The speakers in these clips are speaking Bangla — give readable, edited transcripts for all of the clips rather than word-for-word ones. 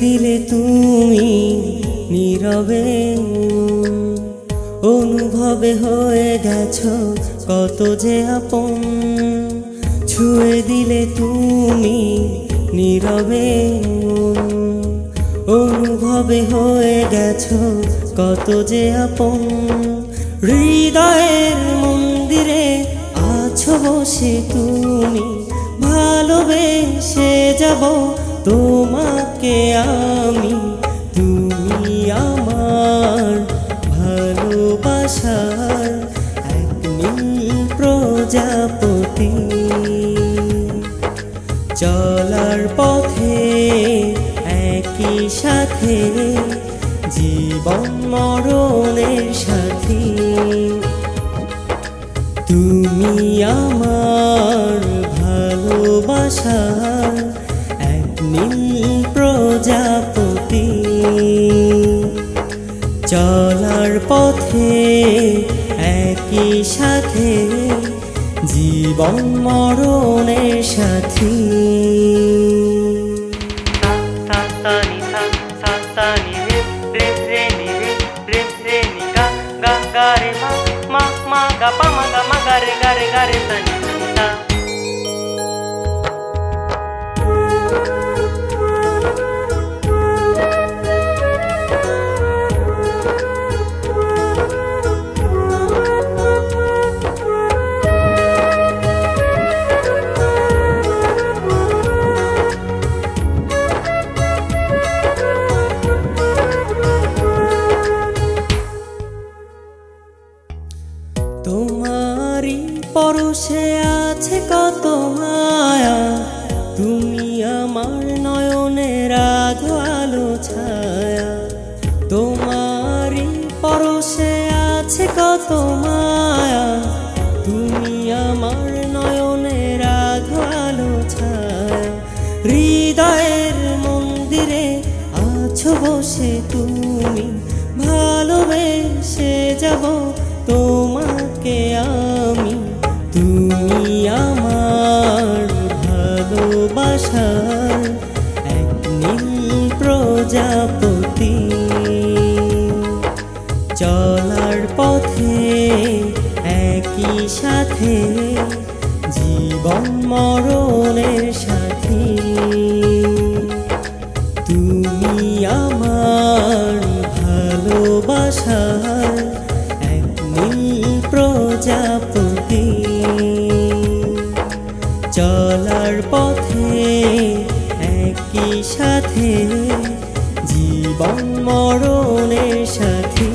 দিলে তুমি নীরবে, অনুভবে হয়ে গেছো কত যে আপন। ছুঁয়ে দিলে তুমি নীরবে, অনুভবে হয়ে গেছো কত যে আপন। হৃদয়ের মন্দিরে আছো বসে তুমি, ভালোবেসে যাব তোমাকে আমি। তুমি আমার ভালোবাসার এক নীল প্রজাপতি। চলার পথে একই সাথে, জীবন মরণের সাথী। তুমি আমার ভালোবাসার এক নীল প্রজাপতি। চলার পথে একই সাথে, জীবন মরণের সাথী। তোমারই পরশে আছে কত মায়া, তুমি আমার নয়নের আধো আলো ছায়া। তোমারই পরশে আছে কত মায়া, তুমি আমার নয়নের আধো আলো ছায়া। হৃদয়ের মন্দিরে আছো বসে তুমি, ভালোবেসে যাব তোমাকে আমি। তুমি আমার ভালোবাসার এক নীল প্রজাপতি। চলার পথে একই সাথে, জীবন মরণের সাথী। তুমি আমার ভালোবাসার এক নীল প্রজাপতি। চলার পথে একই সাথে, জীবন মরণের সাথী।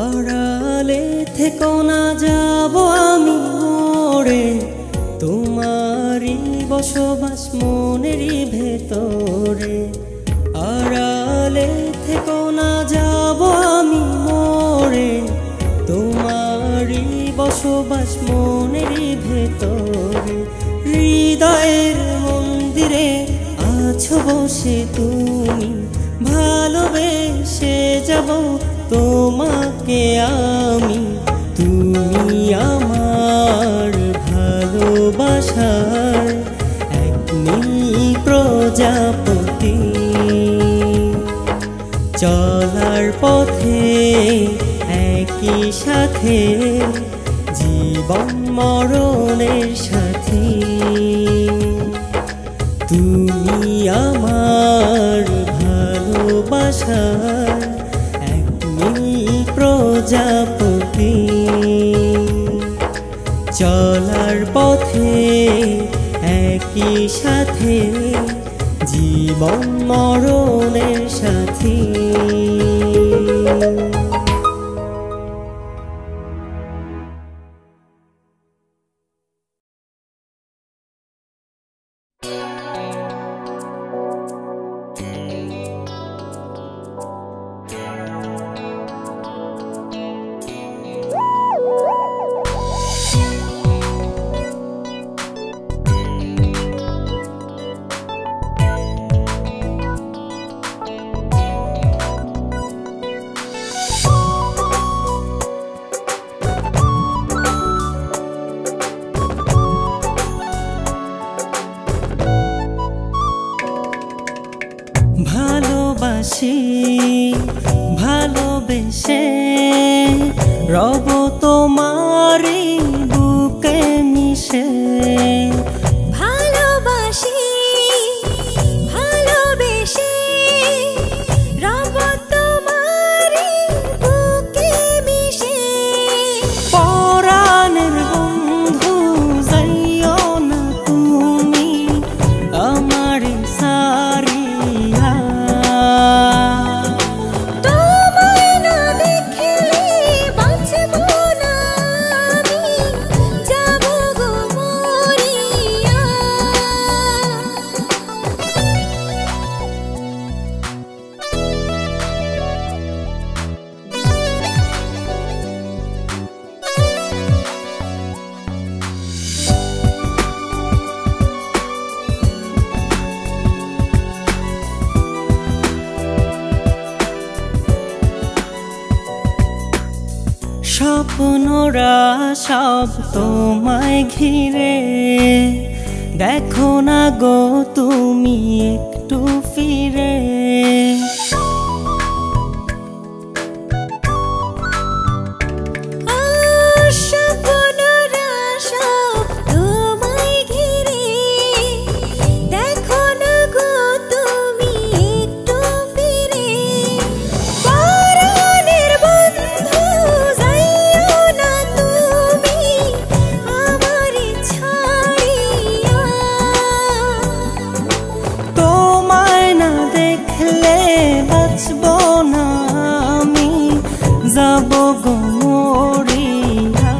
আড়ালে থেকো না যাব আমি মরে, তোমারই বসবাস মনেরই ভেতরে। আড়ালে থেকো না যাব আমি মরে, তোমারই বসবাস মনেরই ভেতরে। হৃদয়ের মন্দিরে আছো বসে তুমি, ভালোবেসে যাব তোমাকে আমি। তুমি আমার ভালোবাসার এক নীল প্রজাপতি। চলার পথে একই সাথে, জীবন মরণের সাথী। তুমি আমার ভালোবাসার এক নীল প্রজাপতি। চলার পথে একই সাথে, জীবন মরণের সাথী। বেশে রব তোমারি বুকে মিশে ভালোবাসি ভালোবেসে রব তোমারি বুকে মিশে পরাণের বন্ধু যাইও না তুমি আমার সারিয়া তোমায় না দেখলে বাঁচব না আমি যাব গো মরিয়া স্বপ্নরা সব তোমায় ঘিরে দেখো না গো তুমি একটু ফিরে স্বপ্নরা সব তোমায় ঘিরে দেখো না গো তুমি একটু ফিরে পরাণের বন্ধু যাইও না তুমি আমার ছাড়িয়া তোমায় না দেখলে বাঁচব না আমি যাব গো মরিয়া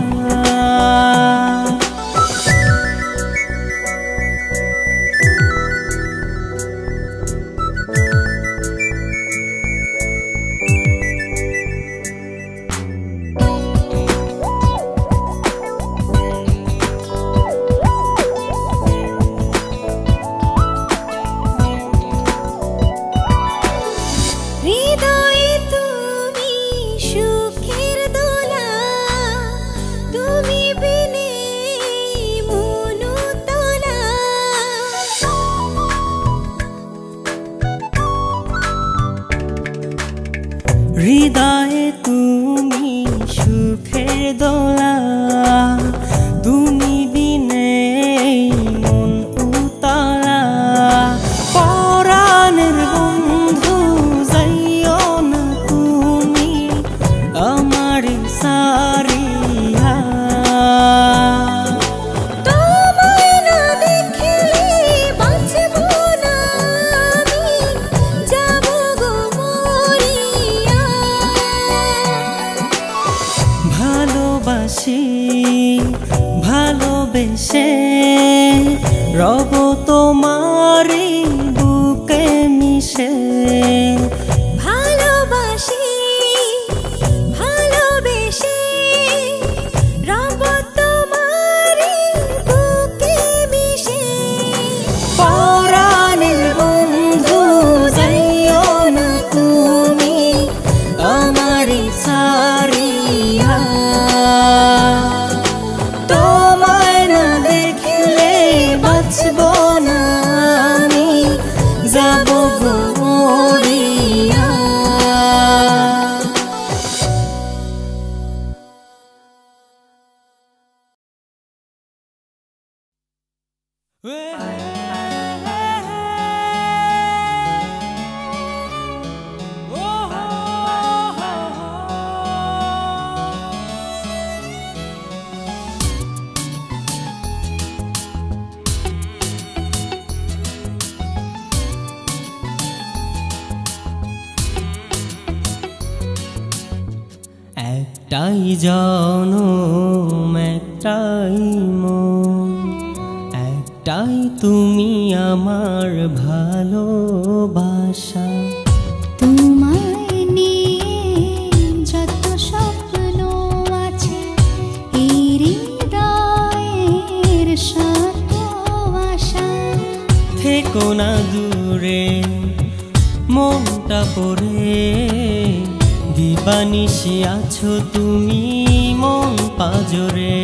হৃদয়ে তুমি সুখের দোলা তুমি বিনে মন তোলা হৃদয়ে তুমি সুখের দোলা তুমি বিনে মন উতলা পরাণের বন্ধু যাইও না তুমি আমার সারিয়া তোমায় না দেখলে বাঁচব না আমি যাব গো মরিয়া ভালোবাসি ভালোবেসে রব তোমারি বুকে মিশে ভালোবাসি ভালোবেসে রব তোমারি বুকে মিশে পরাণের বন্ধু যাইও না তুমি আমার সারিয়া তোমায় না দেখলে বাঁচব না আমি যাব গো মরিয়া একটাই জনম একটাই মন একটাই তুমি আমার ভালোবাসা তোমায় নিয়ে যত স্বপ্ন আছে এই হৃদয়ের শত আশা থেকো না দূরে মনটা পড়ে দিবানিশি আছো তুমি মন পাজরে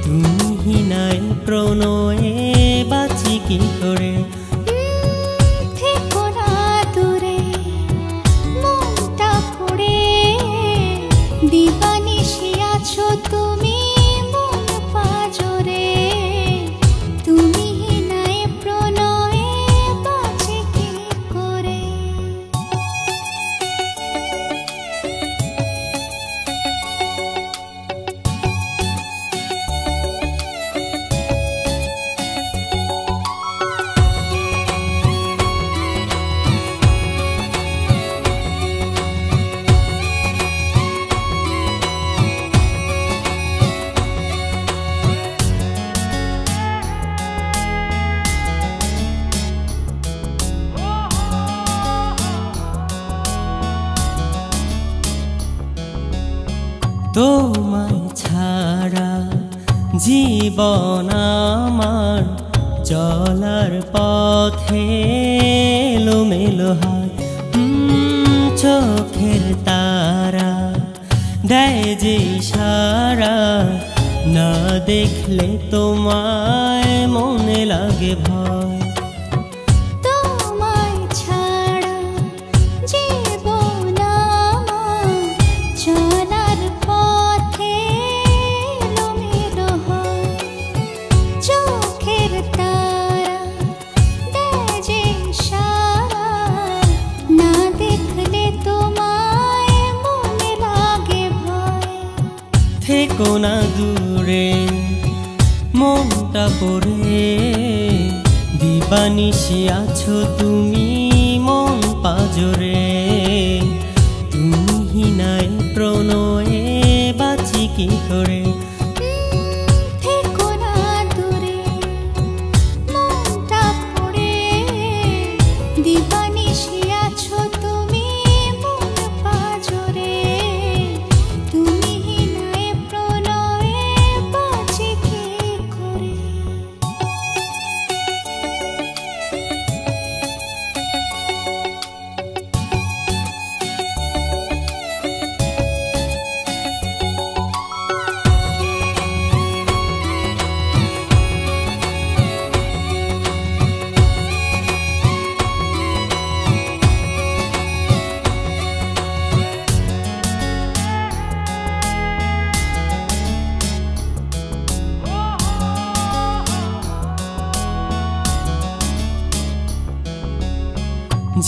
তুমি নাই প্রণয়ে বাঁচি কি করে থেকো না দূরে মনটা পড়ে তোমায় ছাড়া জীবন আমার চলার পথে এলোমেলো হয়। চোখের তারা দেয় যে ইশারা, না দেখলে তোমায় মনে লাগে ভয়। তোমায় ছাড়া জীবন আমার চলার পথে এলোমেলো হয়। চোখের তারা দেয় যে ইশারা, না দেখলে তোমায় মনে লাগে ভয়। থেকো না দূরে মনটা পড়ে, দিবানিশি আছো তুমি মন পাজরে। তুমি নাই প্রণয়ে বাঁচি কি করে। থেকো না দূরে মনটা পড়ে, দিবানিশি আছো তুমি মন পাজরে। তুমি নাই প্রণয়ে বাঁচি কি করে।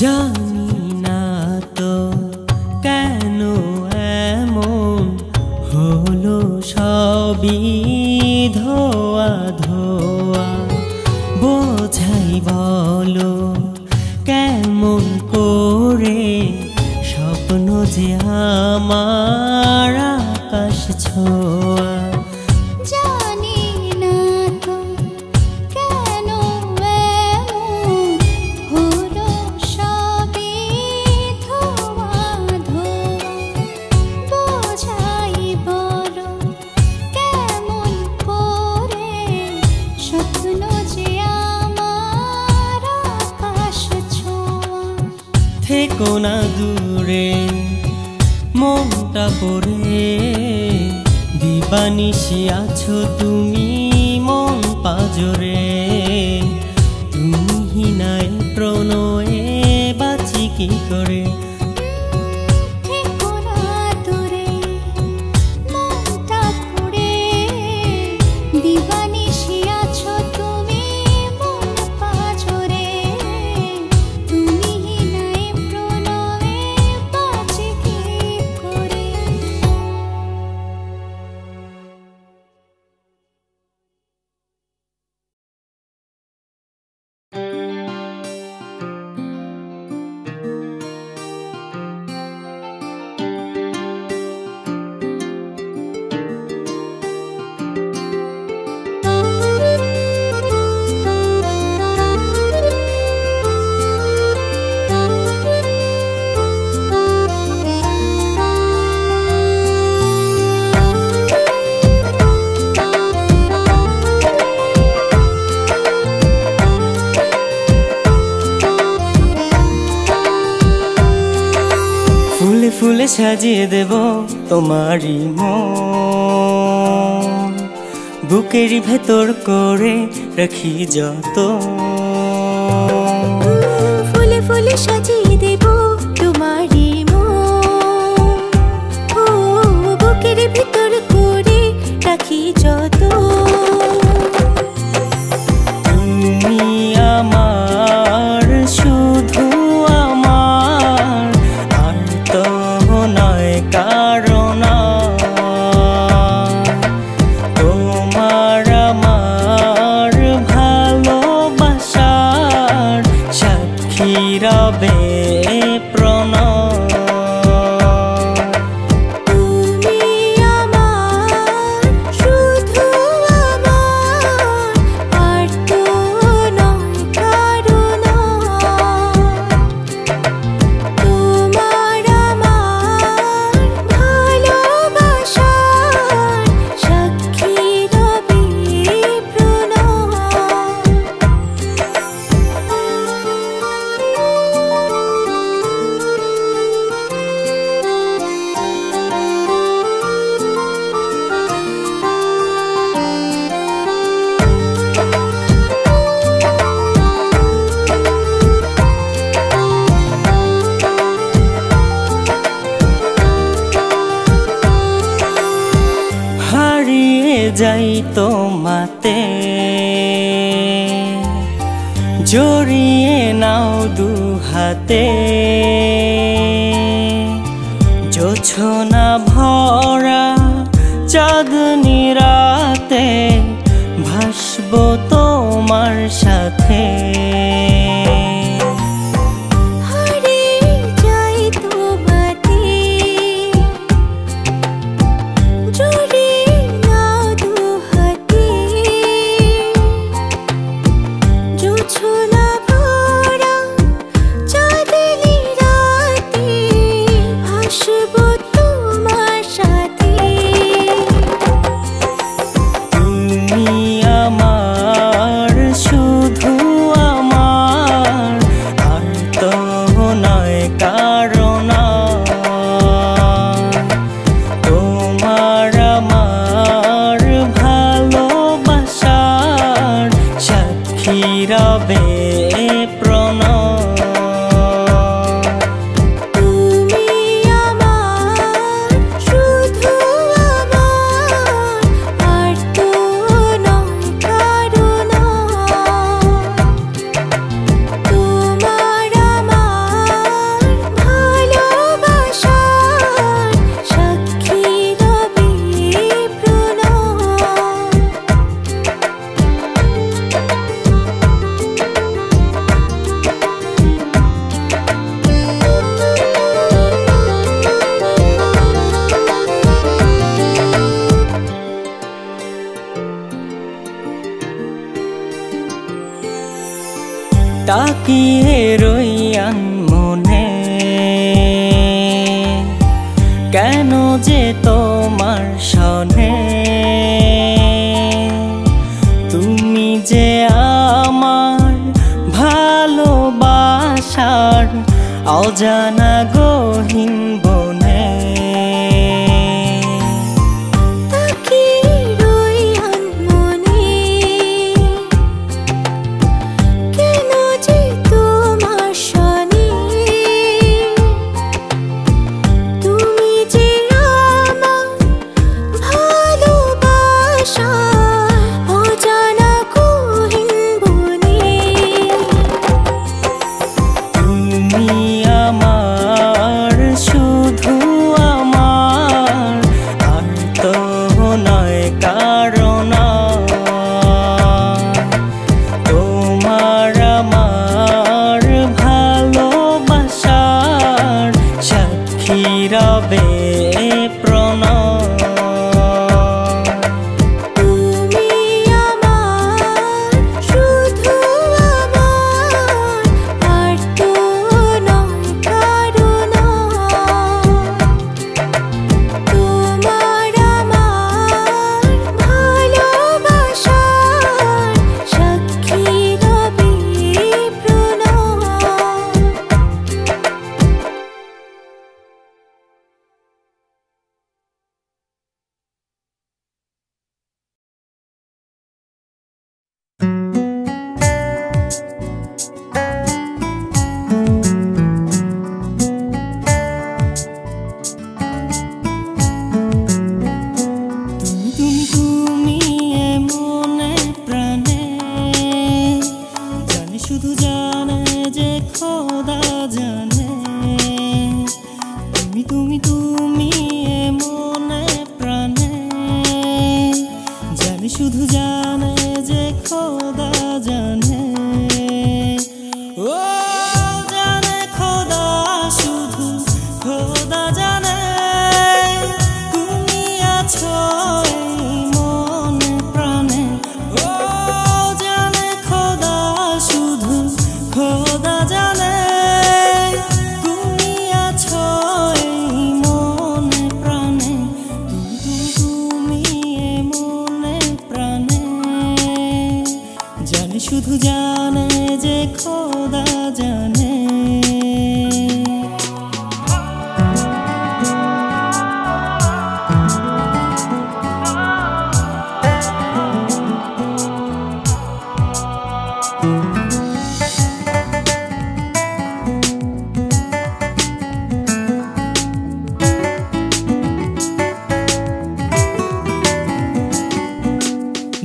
জানি না তো কেন এমন হলো, সবই ধোয়া ধোয়া। বোঝাই বলো কেমন করে, স্বপ্ন যে আমার আকাশ ছোঁয়া। জানি না তো কেন এমন হলো, সবই ধোয়া ধোয়া। বোঝাই বলো কেমন করে, স্বপ্ন যে আমার আকাশ ছোঁয়া। থেকো না দূরে মনটা পড়ে, দিবানিশি আছো তুমি মন পাজরে। তুমি নাই প্রণয়ে বাঁচি কি করে। থেকো না দূরে মনটা পড়ে, দিবানিশি আছো তুমি মন পাজরে। তুমি নাই প্রণয়ে বাঁচি কি করে। ফুলে ফুলে সাজিয়ে দেব তোমারই মন, বুকেরই ভেতর করে রাখি যত। ফুলে ফুলে সাজিয়ে দেব তোমারই মন, ও বুকের ভিতর করে রাখি যত। তুমি আমার শুধু আমার, আর তো নয় কারণ। তোমার আমার ভালোবাসার সাক্ষী রবে তোমাতে জড়িয়ে নাও দুহাতে জোছনা ভরা চাঁদনি রাতে ভাসবো তোমার সাথে তাকিয়ে রই আনমনে কেন যে তোমার সনে তুমি যে আমার ভালোবাসার অজানা গহীন বনে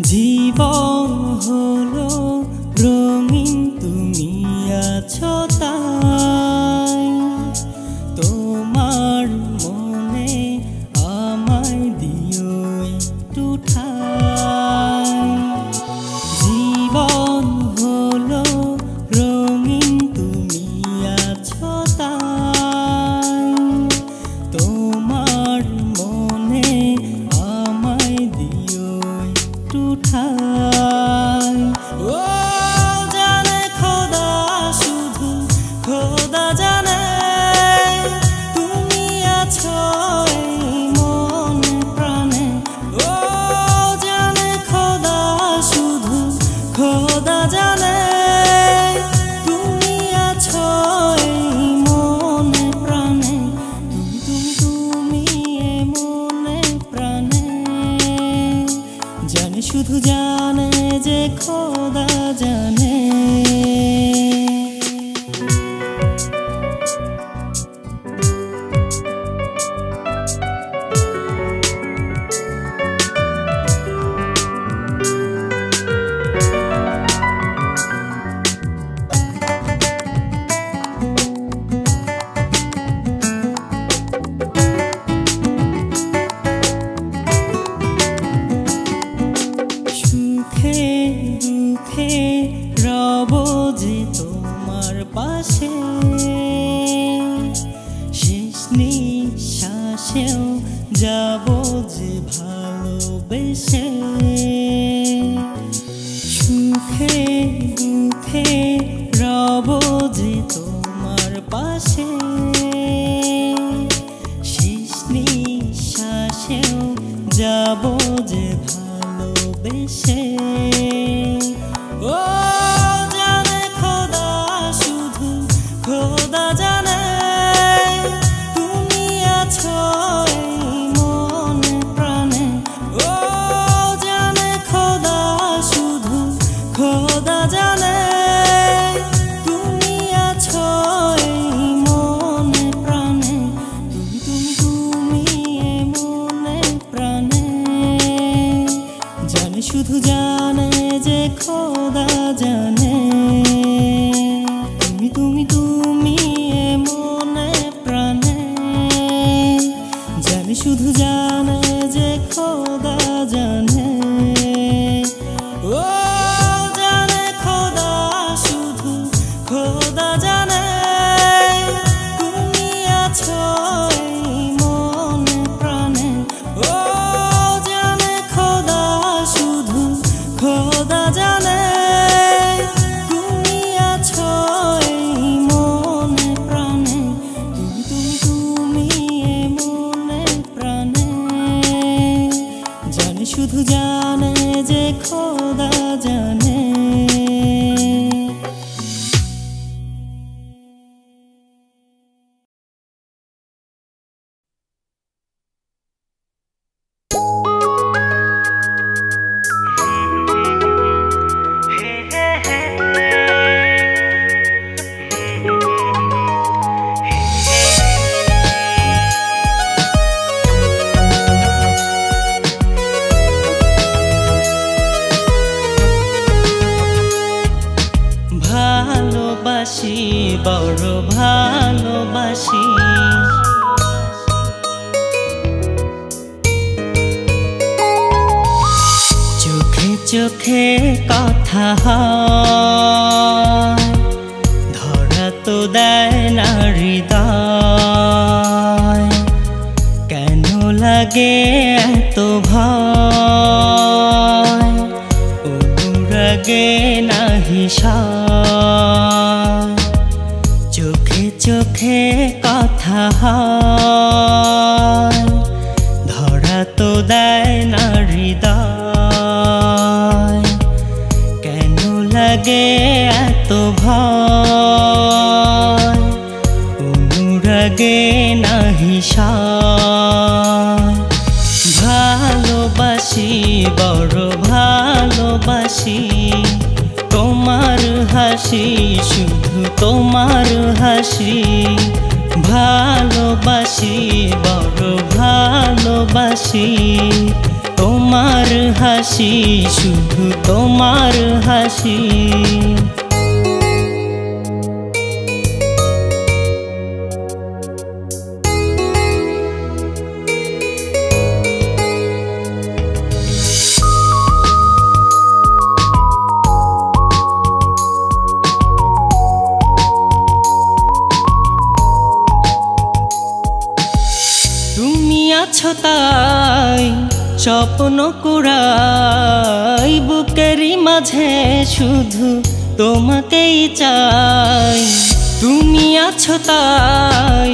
জি জীবন হলো রঙিন তুমি আছো তাই তোমার মনে আমায় দিও একটু ঠাই জীবন হলো রঙিন তুমি আছো তাই তোমার মনে আমায় দিও একটু ঠাই ও জানে খোদা শুধু খোদা জানে তুমি আছো এই মনে প্রাণে ও জানে খোদা শুধু খোদা জানে তুমি আছো এই মনে প্রাণে তুমি এ মনে প্রাণে জানে শুধু জানে যে খোদা জানে সুখে দুঃখে রব যে তোমার পাশে শেষ নিঃশ্বাসেও যাব যে ভালোবেসে সুখে দুঃখে রব যে তোমার পাশে শেষ নিঃশ্বাসেও যাব যে ভালোবেসে ও জানে খোদা শুধু খোদা জানে তুমি আছো এই মনে প্রাণে ও জানে খোদা শুধু খোদা জানে তুমি আছো এই মনে প্রাণে তুমি এ মনে প্রাণে জানে শুধু জানে যে খোদা জানে তুমি এ মনে প্রাণে জানে শুধু জানে যে খোদা জানে ও জানে খোদা শুধু খোদা জানে তুমি আছো এই মনে প্রাণে ও জানে খোদা শুধু খোদা জানে তুমি আছো এই মনে প্রাণে তুমি এ মনে প্রাণে জানে শুধু জানে যে খোদা জানে ভালোবাসি বড় ভালোবাসি চোখে চোখে কথা হয় ধরা তো দেয় না হৃদয় কেন লাগে এত ভয় অনুরাগে না হিসাব চোখে চোখে কথা হয় ধরা তো দেয় না হৃদয় কেন লাগে এত ভয় অনুরাগে না হিসাব ভালোবাসি বড় ভালোবাসি তোমার হাসি শুধু তোমার হাসি ভালোবাসি বড় ভালোবাসি তোমার তোমার হাসি, শুধু তোমার হাসি। তুমি আছো তাই স্বপ্ন কুড়াই, বুকেরই মাঝে শুধু তোমাকেই চাই। তুমি আছো তাই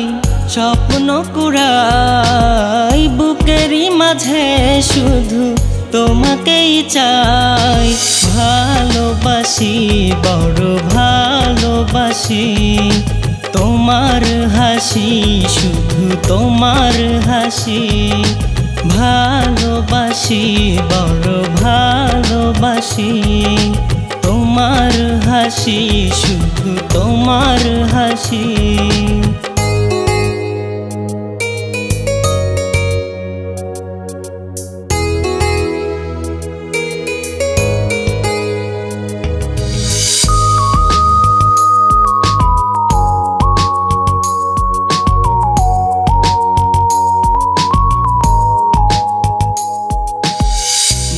স্বপ্ন কুড়াই, বুকেরই মাঝে শুধু তোমাকেই চাই। ভালোবাসি, বড় ভালোবাসি তোমার হাসি, শুধু তোমার হাসি। ভালোবাসি, বড় ভালোবাসি তোমার হাসি, শুধু তোমার হাসি।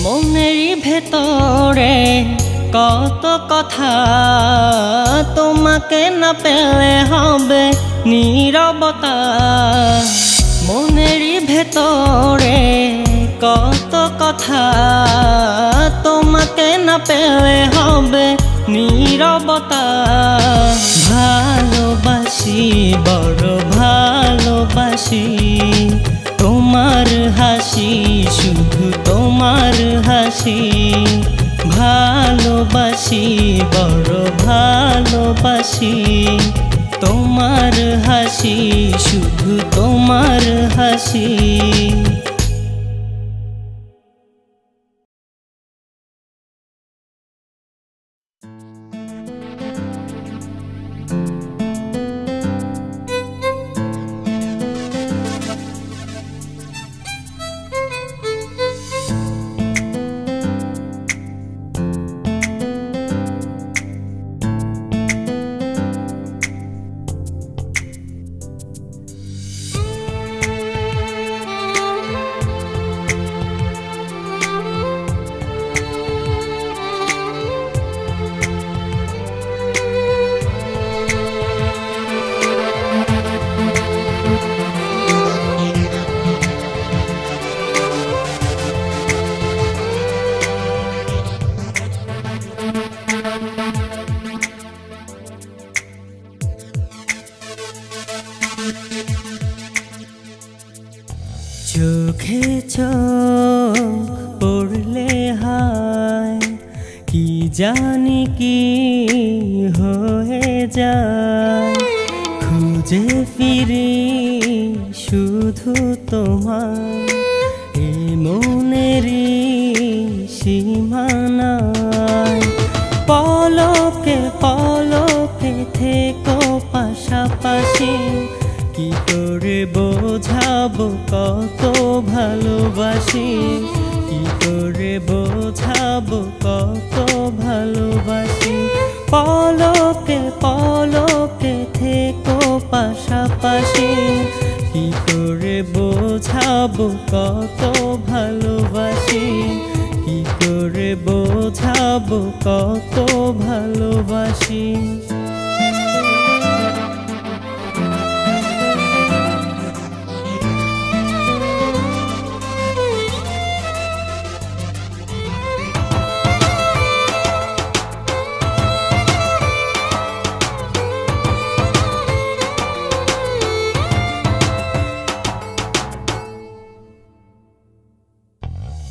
মনেরই ভেতরে কত কথা, তোমাকে না পেলে হবে নীরবতা। মনেরই ভেতরে কত কথা, তোমাকে না পেলে হবে নীরবতা। ভালোবাসি, বড় ভালোবাসি তোমার হাসি, শুধু তোমার হাসি। ভালোবাসি, বড় ভালোবাসি তোমার হাসি, শুধু তোমার হাসি। চোখে চোখ পড়লে হায়, কি জানি কি হয়ে যায়। খুঁজে ফিরি শুধু তোমার, এ মনেরই সীমানায়। পলকে পলকে থেকো পাশাপাশি, কি করে বোঝাবো কত ভালোবাসি। কি করে বোঝাবো কত ভালোবাসি। পলকে পলকে থেকো পাশাপাশি, কি করে বোঝাবো কত ভালোবাসি। কি করে বোঝাবো কত ভালোবাসি।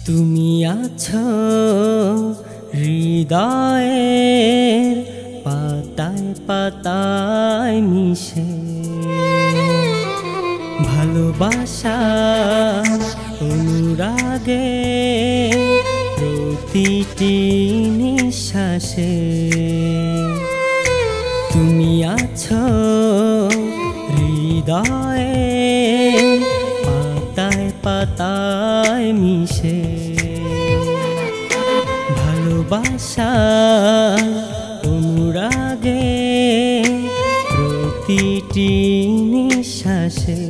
তুমি আছো হৃদয়ের পাতায় পাতায় মিশে, ভালোবাসা অনুরাগে প্রতিটি নিঃশ্বাসে। তুমি আছো হৃদয়ে পাতায় পাতায় মিশে। ভালোবাসা অনুরাগে প্রতিটি নিঃশ্বাসে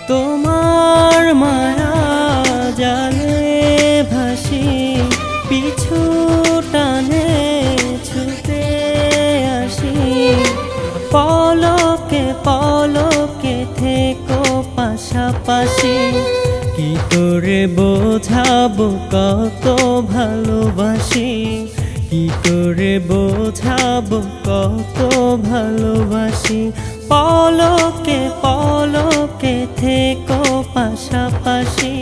তোমার মায়া জালে ভাসি পিছু টানে ছুটে আসি পলকে পলকে থেকো পাশাপাশি কি করে বোঝাবো কত ভালোবাসি কি করে বোঝাবো কত ভালোবাসি পলকে পলকে থেকো পাশাপাশি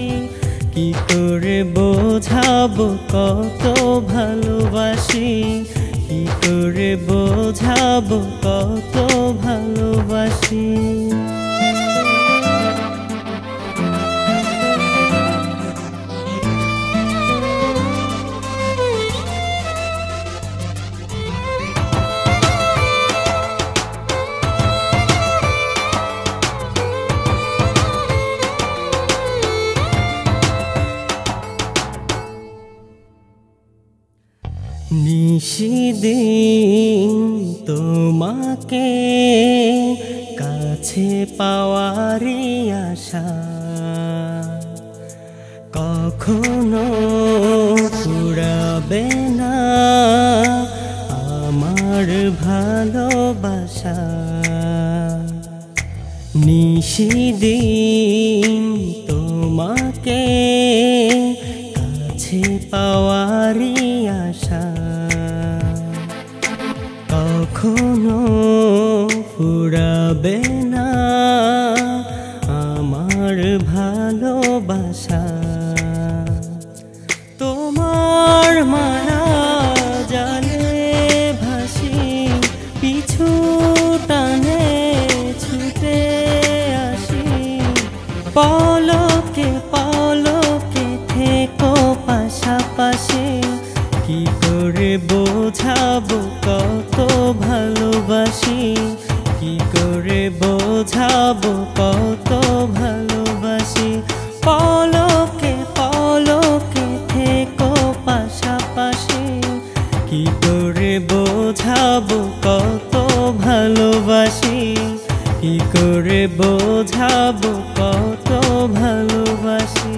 কি করে বোঝাবো কত ভালোবাসি কি করে বোঝাবো কত ভালোবাসি নিশিদিন তোমাকে কাছে পাওয়ারই আশা কখনো ফুরাবে না আমার ভালোবাসা নিশিদিন তোমাকে কাছে পাওয়ারই আশা কখনো ফুরাবে না আমার ভালোবাসা তোমার মায়া জালে ভাসি পিছু টানে ছুটে আসি পলকে পলকে থেকো পাশাপাশি কি করে বোঝাবো কত ভালোবাসি কি করে বোঝাবো কত ভালোবাসি পলকে পলকে থেকো পাশাপাশি কি করে বোঝাবো কত ভালোবাসি কি করে বোঝাবো কত ভালোবাসি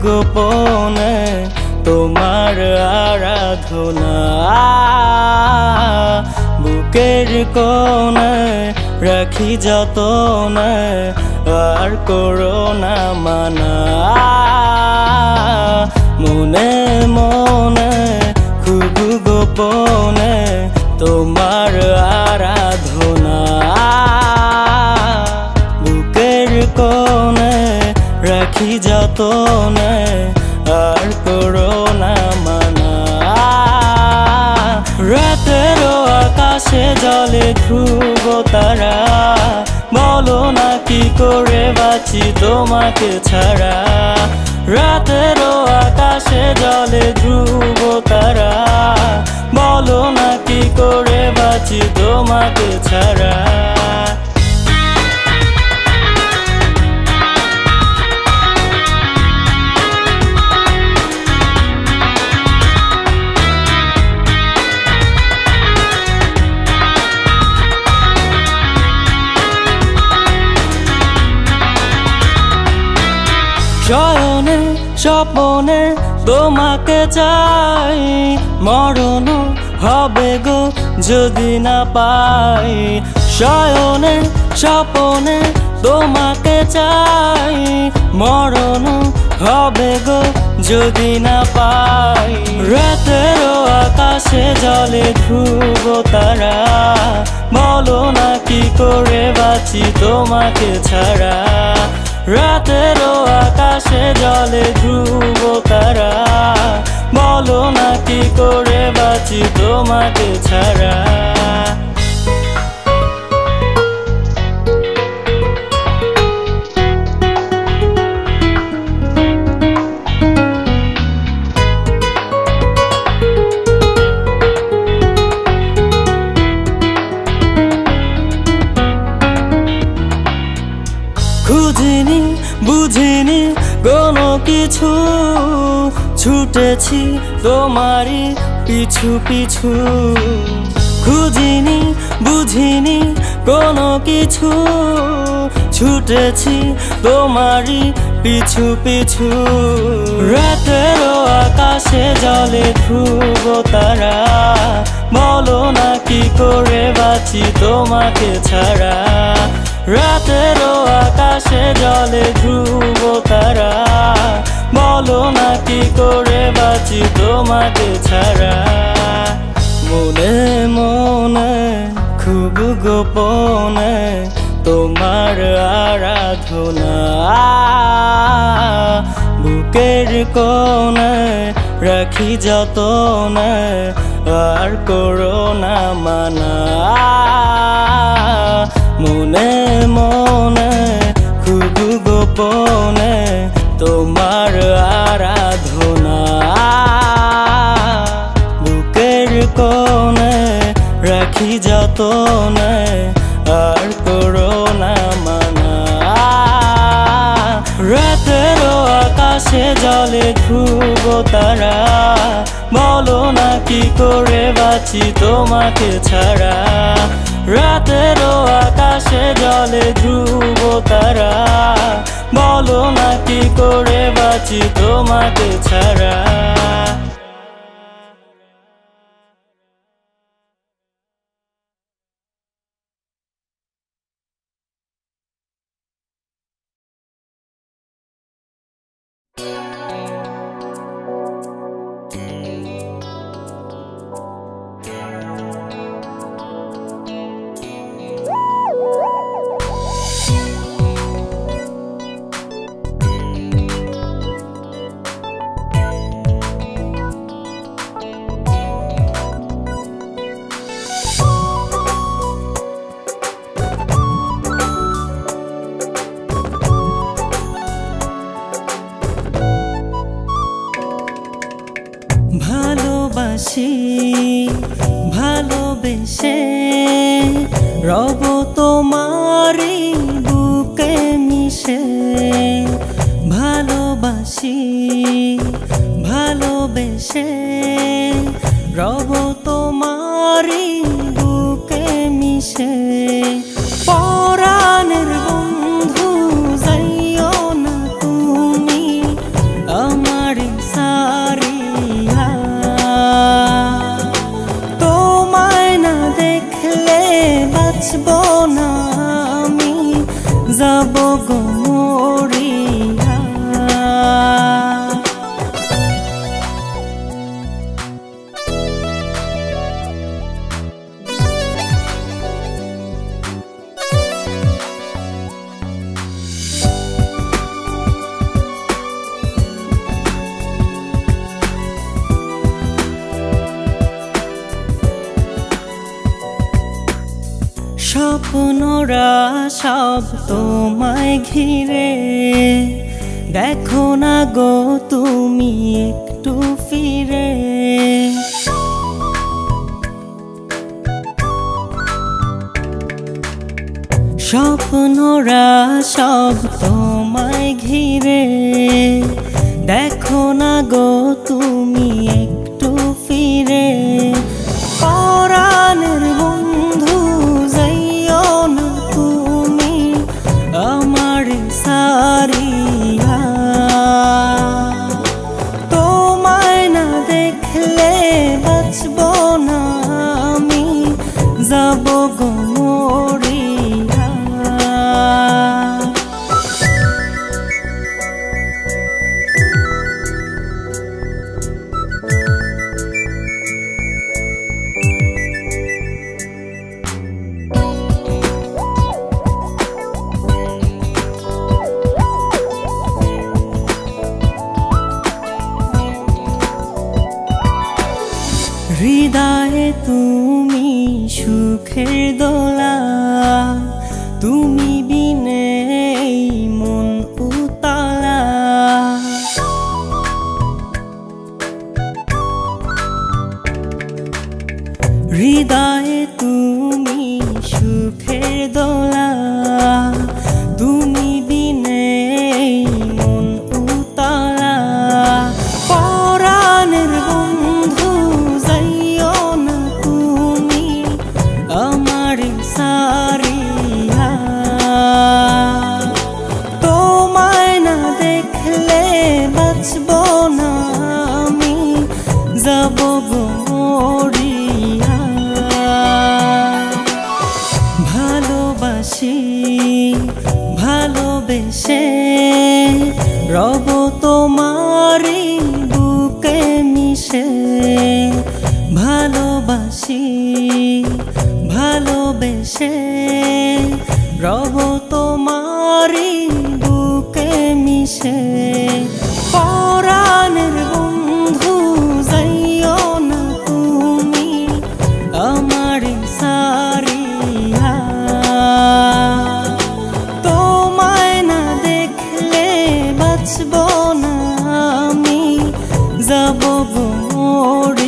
গোপনে তোমার আরাধনা বুকের কোণে রাখি যতনে আর করো না মানা মনে মনে খুব গোপনে তোমার আরাধনা বুকের কোণে রাখি যতনে আর করো না মানা রাতেরও আকাশে জলে ধ্রুব তারা বলো না কি করে বাঁচি তোমাকে ছাড়া রাতেরও আকাশে জলে ধ্রুব তারা বলো না কি করে বাঁচি তোমাকে ছাড়া শয়নে স্বপনে তোমাকে চাই মরণ হবে গো যদি না পাই শয়নে স্বপনে তোমাকে চাই মরণ হবে গো যদি না পাই রাতেরও আকাশে জলে ধ্রুব তারা বলো না কি করে বাঁচি তোমাকে ছাড়া রাতেরও আকাশে জলে ধ্রুব তারা বলো না কি করে বাঁচি তোমাকে ছাড়া খুঁজিনি বুঝিনি কোনো কিছু ছুটেছি তোমারই পিছু পিছু খুঁজিনি বুঝিনি কোনো কিছু ছুটেছি তোমারই পিছু পিছু রাতেরও আকাশে জলে ধ্রুব তারা বলো না কি করে বাঁচি তোমাকে ছাড়া রাতেরও আকাশে জলে ধ্রুব তারা বলো না কি করে বাঁচি তোমাকে ছাড়া মনে মনে খুব গোপনে তোমার আরাধনা বুকের কোণে রাখি যতনে আর করো না মানা মনে মনে খুব গোপনে তোমার আরাধনা বুকের কোণে রাখি যতনে আর করো না মানা রাতেরও আকাশে জলে ধ্রুব তারা বলো না কি করে বাঁচি তোমাকে ছাড়া রাতেরও আকাশে জলে ধ্রুব তারা বলো না কি করে বাঁচি তোমাকে ছাড়া ভালোবাসি ভালোবেসে রব তোমারই বুকে মিশে ভালোবাসি ভালোবেসে রব তোমারই বুকে মিশে পরাণের বন্ধু যাইও না তুমি আমার সারিয়া তোমায় না দেখলে বাঁচব না আমি যাব গো মরিয়া স্বপ্নরা সব তোমায় ঘিরে দেখো না গো তুমি একটু ফিরে স্বপ্নরা সব তোমায় ঘিরে দেখো না গো তুমি একটু ফিরে পরাণের বন্ধু যাইও না তুমি আমার সারিয়া তোমায় না দেখলে বাঁচব না আমি যাব গো মরিয়া সুখের দোলা তুমি বিনে এই মন উতালা হৃদয়ে তুমি সুখের দোলা তুমি বিনে এই মন উতালা পরাণের বন্ধু যাইও না তুমি আমার সারিয়া তোমায় না দেখলে বাঁচব না আমি যাব মরিয়া ভালোবাসি ভালোবেসে রব তোমারি বুকে মিশে ভালোবাসি ভালোবেসে রব তোমারি বুকে মিশে পরাণের বন্ধু যাইও না তুমি আমার সারিয়া তোমায় না দেখলে বাঁচব না আমি যাব মরিয়া